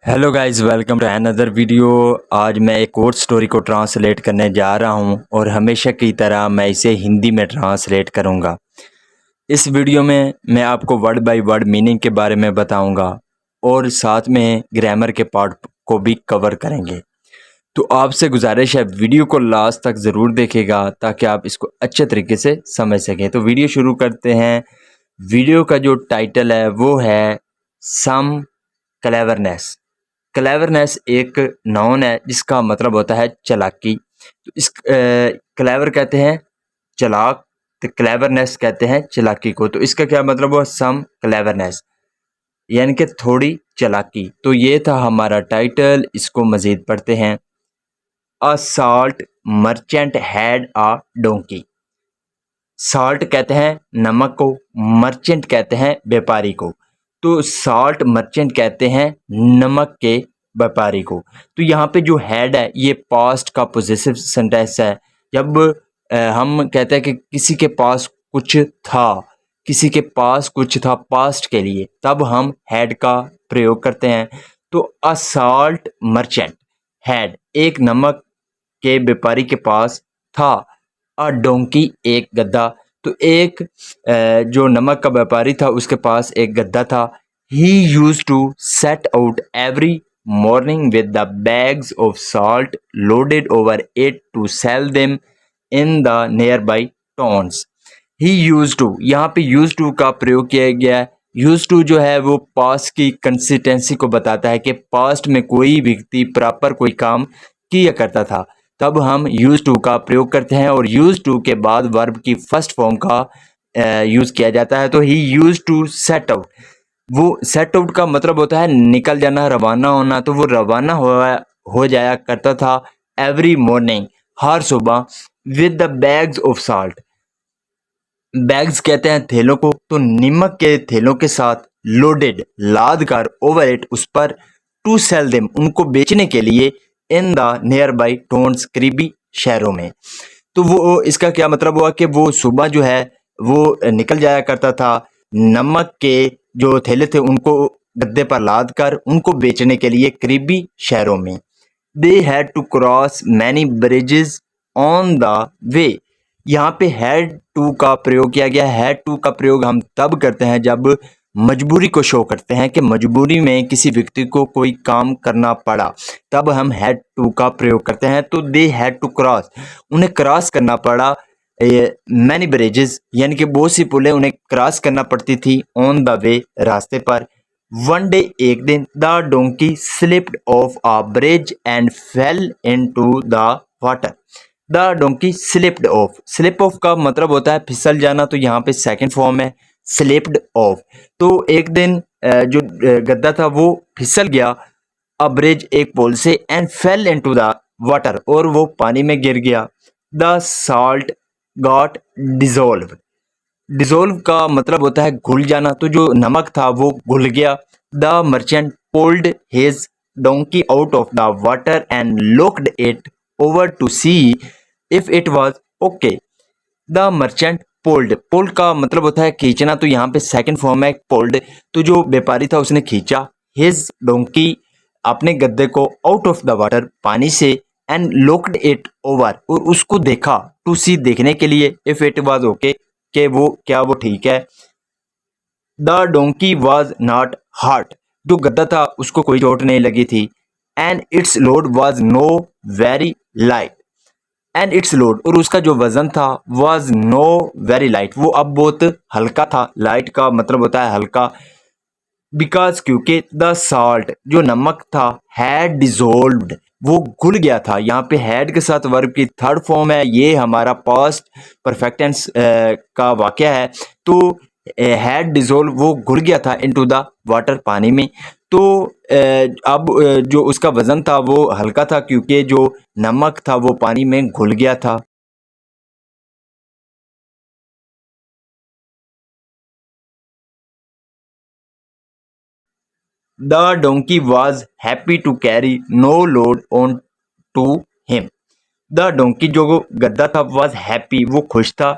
Hello guys, welcome to another video. आज मैं एक और स्टोरी को ट्रांसलेट करने जा रहा हूं और हमेशा की तरह मैं इसे हिंदी में ट्रांसलेट करूंगा। इस वीडियो में मैं आपको वर्ड बाय वर्ड मीनिंग के बारे में बताऊंगा और साथ में ग्रामर के पार्ट को भी कवर करेंगे। तो आपसे गुजारिश है, वीडियो को लास्ट तक ज़रूर देखेगा ताकि आप इसको अच्छे तरीके से समझ सकें। तो वीडियो शुरू करते हैं। वीडियो का जो टाइटल है वो है सम क्लेवरनेस। क्लेवरनेस एक नाउन है जिसका मतलब होता है चालाकी। तो इस क्लेवर कहते हैं चालाक, तो क्लेवरनेस कहते हैं चालाकी को। तो इसका क्या मतलब हुआ? सम क्लेवरनेस यानी कि थोड़ी चालाकी। तो ये था हमारा टाइटल। इसको मज़ीद पढ़ते हैं। A salt merchant had a donkey. Salt कहते हैं नमक को, मर्चेंट कहते हैं व्यापारी को। तो साल्ट मर्चेंट कहते हैं नमक के व्यापारी को। तो यहाँ पे जो हैड है ये पास्ट का पोजेसिव सेंटेंस है। जब हम कहते हैं कि किसी के पास कुछ था, किसी के पास कुछ था पास्ट के लिए, तब हम हैड का प्रयोग करते हैं। तो अ साल्ट मर्चेंट हैड, एक नमक के व्यापारी के पास था। अ डोंकी, एक गद्दा। तो एक जो नमक का व्यापारी था उसके पास एक गद्दा था। He used to set out every morning with the bags of salt loaded over it to sell them in the nearby towns. He used to, यहाँ पे यूज टू का प्रयोग किया गया है। यूज टू जो है वो पास्ट की कंसिस्टेंसी को बताता है कि पास्ट में कोई व्यक्ति प्रॉपर कोई काम किया करता था, तब हम यूज टू का प्रयोग करते हैं। और यूज टू के बाद वर्ब की फर्स्ट फॉर्म का यूज किया जाता है। तो ही यूज टू सेट आउट, वो सेट आउट का मतलब होता है निकल जाना, रवाना होना। तो वो रवाना हो जाया करता था एवरी मॉर्निंग, हर सुबह, with the bags of salt. Bags कहते हैं थैलों को। तो नमक के थैलों के साथ, लोडेड लाद कर, ओवर इट उस पर, टू सेल देम उनको बेचने के लिए, इन द नियर बाई टाउन्स करीबी शहरों में। तो वो इसका क्या मतलब हुआ कि वो सुबह जो है वो निकल जाया करता था, नमक के जो थैले थे उनको गद्दे पर लाद कर उनको बेचने के लिए करीबी शहरों में। They had to cross many bridges on the way. यहाँ पे हैड टू का प्रयोग किया गया। हैड टू का प्रयोग हम तब करते हैं जब मजबूरी को शो करते हैं कि मजबूरी में किसी व्यक्ति को कोई काम करना पड़ा, तब हम हैड टू का प्रयोग करते हैं। तो दे हैड टू क्रॉस, उन्हें क्रॉस करना पड़ा मैनी ब्रिजेस, यानी कि बहुत सी पुलें उन्हें क्रॉस करना पड़ती थी, ऑन द वे रास्ते पर। वन डे, एक दिन, the donkey slipped of a bridge and fail into the water. The donkey slipped of, slip of का मतलब होता है फिसल जाना। तो यहाँ पे सेकंड फॉर्म है स्लिप्ड ऑफ। तो एक दिन जो गद्दा था वो फिसल गया, अ ब्रिज एक पोल से, and fail into the water और वो पानी में गिर गया। The salt got dissolve. Dissolve का मतलब होता है घुल जाना। तो जो नमक था वो घुल गया। The merchant pulled his donkey out of the water and looked it over to see if it was okay. The merchant pulled, pulled का मतलब होता है खींचना। तो यहाँ पे सेकंड फॉर्म है पुल्ड। तो जो व्यापारी था उसने खींचा, हिज डोंकी अपने गद्दे को, आउट ऑफ द वाटर पानी से, एंड लुक्ड इट ओवर और उसको देखा, टू सी देखने के लिए, इफ इट वाज ओके कि वो क्या वो ठीक है। The donkey was not hurt, जो गद्दा था उसको कोई चोट नहीं लगी थी। And its load was no very light, and its load और उसका जो वजन था, वॉज नो वेरी लाइट, वो अब बहुत हल्का था। लाइट का मतलब होता है हल्का। बिकॉज क्योंकि द साल्ट, जो नमक था, हैड डिजोल्व्ड, वो घुल गया था। यहाँ पे हैड के साथ वर्ब की थर्ड फॉर्म है। ये हमारा पास्ट परफेक्ट टेंस का वाक्य है। तो हैड डिजोल्व, वो घुल गया था, इनटू द वाटर पानी में। तो अब जो उसका वजन था वो हल्का था क्योंकि जो नमक था वो पानी में घुल गया था। The donkey was happy to carry no load on to him. The donkey, जो गद्दा था, was happy, वो खुश था,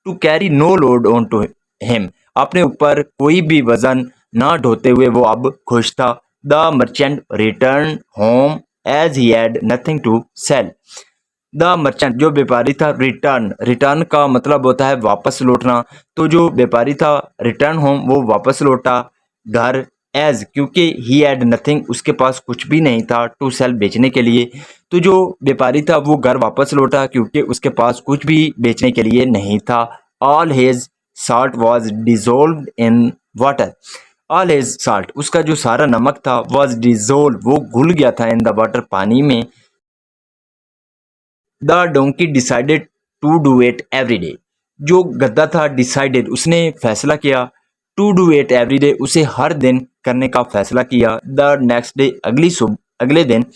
to carry no load on to him, अपने ऊपर कोई भी वजन ना ढोते हुए वो अब खुश था। The merchant return home as he had nothing to sell. The merchant जो व्यापारी था, रिटर्न का मतलब होता है वापस लौटना। तो जो व्यापारी था रिटर्न होम, वो वापस लौटा घर, एज क्योंकि ही हैड नथिंग उसके पास कुछ भी नहीं था, टू सेल बेचने के लिए। तो जो व्यापारी था वो घर वापस लौटा क्योंकि उसके पास कुछ भी बेचने के लिए नहीं था। All his salt was dissolve in water. All his salt उसका जो सारा नमक था, वॉज डिजोल्व वो घुल गया था, इन द वाटर पानी में। The donkey decided to do it every day. जो गद्दा था डिसाइडेड उसने फैसला किया, to do it every day उसे हर दिन करने का फैसला किया। द नेक्स्ट डे अगले दिन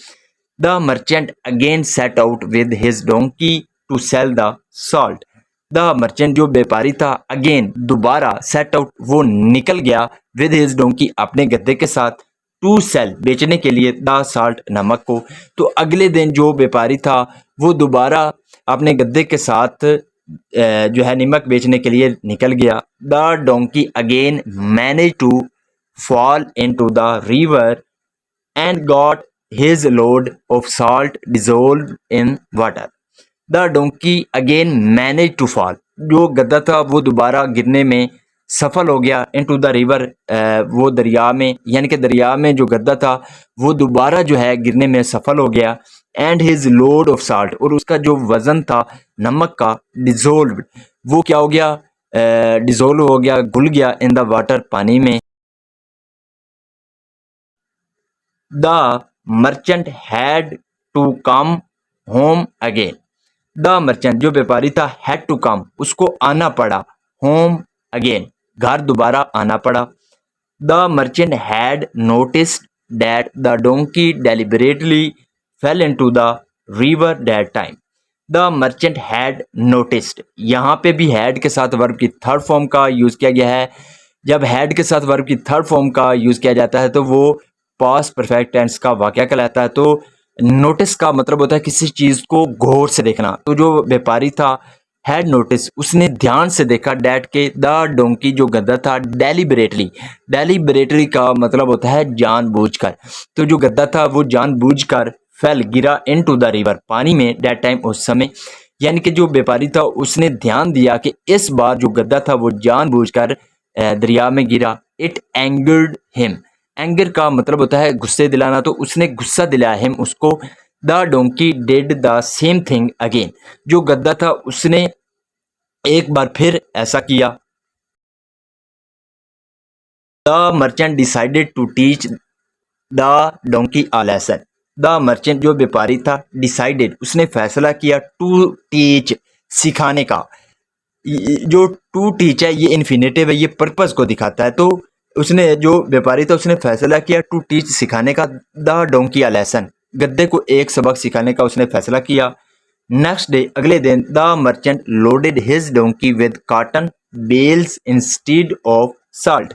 the merchant again set out with his donkey to sell the salt. The merchant जो व्यापारी था अगेन दोबारा सेट आउट वो निकल गया विद हिज डोंकी अपने गद्दे के साथ, टू सेल बेचने के लिए द साल्ट नमक को। तो अगले दिन जो व्यापारी था वो दोबारा अपने गद्दे के साथ जो है नमक बेचने के लिए निकल गया। The donkey again manage to fall into the river and got his load of salt dissolved in water. The donkey again managed to fall. जो गद्दा था वो दोबारा गिरने में सफल हो गया into the river, वो दरिया में, यानी कि दरिया में जो गद्दा था वो दोबारा जो है गिरने में सफल हो गया। and his load of salt और उसका जो वजन था नमक का dissolved वो क्या हो गया, डिजोल्व हो गया, घुल गया इन द वाटर पानी में। The merchant had to come home again. The merchant जो व्यापारी था हैड टू कम उसको आना पड़ा, होम अगेन घर दोबारा आना पड़ा। The merchant had noticed that the donkey deliberately fail into the river that time. The merchant had noticed, यहाँ पे भी हैड के साथ वर्ब की थर्ड फॉर्म का यूज़ किया गया है। जब हैड के साथ वर्ब की थर्ड फॉर्म का यूज़ किया जाता है तो वो पास्ट परफेक्ट टेंस का वाक़या कहलाता है। तो नोटिस का मतलब होता है किसी चीज़ को गौर से देखना। तो जो व्यापारी था हैड नोटिस उसने ध्यान से देखा डैट के द डोंकी जो गद्दा था डेलीबरेटली का मतलब होता है जानबूझकर। तो जो गद्दा था वो जानबूझकर फेल गिरा इनटू द रिवर पानी में डैट टाइम उस समय, यानी कि जो व्यापारी था उसने ध्यान दिया कि इस बार जो गद्दा था वो जानबूझकर दरिया में गिरा। इट एंगर्ड हिम, एंगर का मतलब होता है गुस्से दिलाना, तो उसने गुस्सा दिलाया हिम उसको। The donkey did the same thing again, जो गद्दा था उसने एक बार फिर ऐसा किया। The merchant decided to teach the donkey a lesson. The merchant जो व्यापारी था डिसाइडेड उसने फैसला किया टू टीच सिखाने का। जो टू टीच है ये इन्फिनेटिव है, ये पर्पस को दिखाता है। तो उसने जो व्यापारी था उसने फैसला किया टू टीच सिखाने का द डोंकी अ लेसन, गद्दे को एक सबक सिखाने का उसने फैसला किया। नेक्स्ट डे अगले दिन the merchant loaded his donkey with cotton bales instead of salt.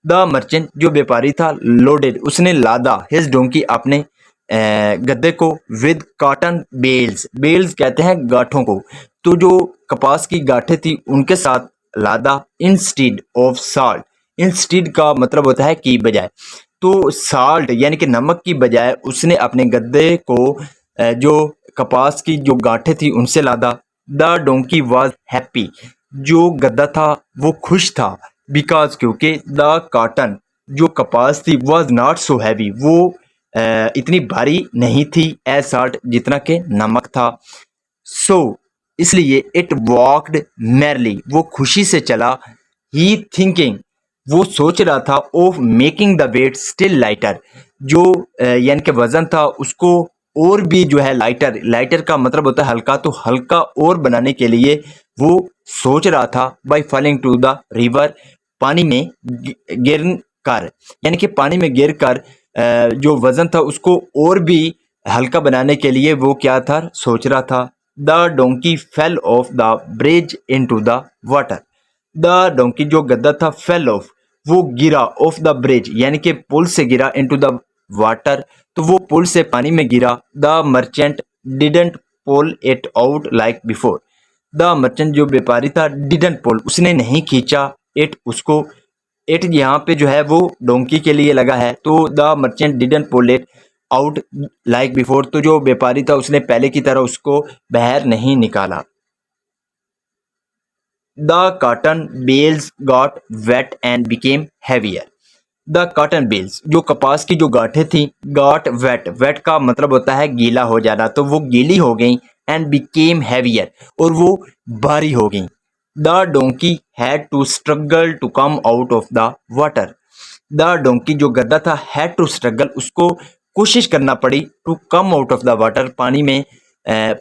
The merchant जो व्यापारी था लोडेड उसने लादा हिज डोंकी अपने गद्दे को विद कॉटन बेल्स, बेल्स कहते हैं गांठों को। तो जो कपास की गांठें थी उनके साथ लादा इंस्टीड ऑफ साल्ट। इंस्टीड का मतलब होता है की बजाय, तो साल्ट यानी कि नमक की बजाय उसने अपने गद्दे को जो कपास की जो गांठें थी उनसे लादा। द डोंकी वॉज हैप्पी, जो गद्दा था वो खुश था, बिकॉज क्योंकि द कॉटन जो कपास थी वॉज नॉट सो हैवी वो इतनी भारी नहीं थी एज साल्ट जितना के नमक था। सो इसलिए इट वॉकड मैरली वो खुशी से चला। ही थिंकिंग वो सोच रहा था of making the weight still lighter, जो यानी कि वजन था उसको और भी जो है लाइटर, लाइटर का मतलब होता है हल्का, तो हल्का और बनाने के लिए वो सोच रहा था by falling to the river, पानी में गिर कर, यानी कि पानी में गिर कर जो वजन था उसको और भी हल्का बनाने के लिए वो क्या था सोच रहा था। The donkey fell off the bridge into the water. The donkey जो गद्दा था फेल ऑफ वो गिरा, ऑफ द ब्रिज यानी कि पुल से गिरा, इनटू द वाटर तो वो पुल से पानी में गिरा। The merchant didn't pull it out like before. The merchant जो व्यापारी था डिडंट पुल उसने नहीं खींचा, इट उसको, इट यहाँ पे जो है वो डोंकी के लिए लगा है, तो the merchant didn't pull it out like before, तो जो व्यापारी था उसने पहले की तरह उसको बाहर नहीं निकाला। The cotton bales got wet and became heavier. The cotton bales, जो कपास की जो गांठें थी, गॉट वेट, वेट का मतलब होता है गीला हो जाना, तो वो गीली हो गई, एंड बिकेम हैवियर, और वो भारी हो गई। The donkey had to struggle to come out of the water. The donkey, जो गधा था, हैड टू स्ट्रगल, उसको कोशिश करना पड़ी, to come out of the water, पानी में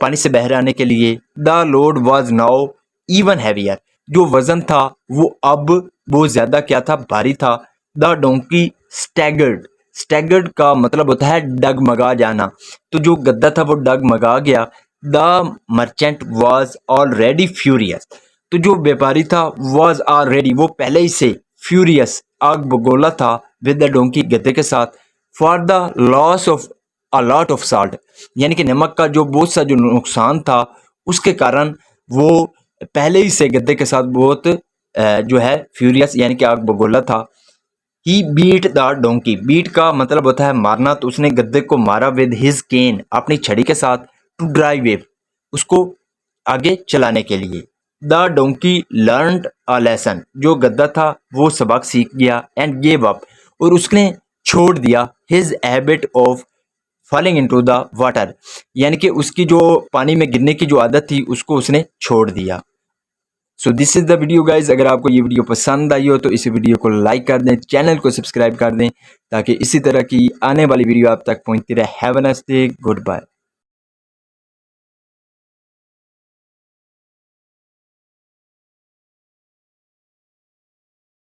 पानी से बाहर आने के लिए। The load was now even heavier, जो वजन था वो अब वो ज्यादा क्या था, भारी था। द डोंकी स्टैगर्ड, स्टैगर्ड का मतलब होता है डगमगा जाना, तो जो गद्दा था वो डगमगा गया। The merchant was already furious, तो जो व्यापारी था वॉज ऑलरेडी, वो पहले ही से फ्यूरियस, आग बगोला था, विद द डोंकी, गद्दे के साथ, for the loss of a lot of salt, यानी कि नमक का जो बहुत सा जो नुकसान था उसके कारण वो पहले ही से गद्दे के साथ बहुत जो है फ्यूरियस यानी कि आग बगोला था। ही बीट द डोंकी, बीट का मतलब होता है मारना, तो उसने गद्दे को मारा विद हिज केन, अपनी छड़ी के साथ, टू ड्राइव इट, उसको आगे चलाने के लिए। The donkey learned a lesson, जो गद्दा था वो सबक सीख गया, एंड गेव अप, और उसने छोड़ दिया, his habit of falling into the water, यानी कि उसकी जो पानी में गिरने की जो आदत थी उसको उसने छोड़ दिया। So this is the video guys. अगर आपको ये वीडियो पसंद आई हो तो इस वीडियो को लाइक कर दें, चैनल को सब्सक्राइब कर दें, ताकि इसी तरह की आने वाली वीडियो आप तक पहुंचती रहे। Have a nice day, good bye.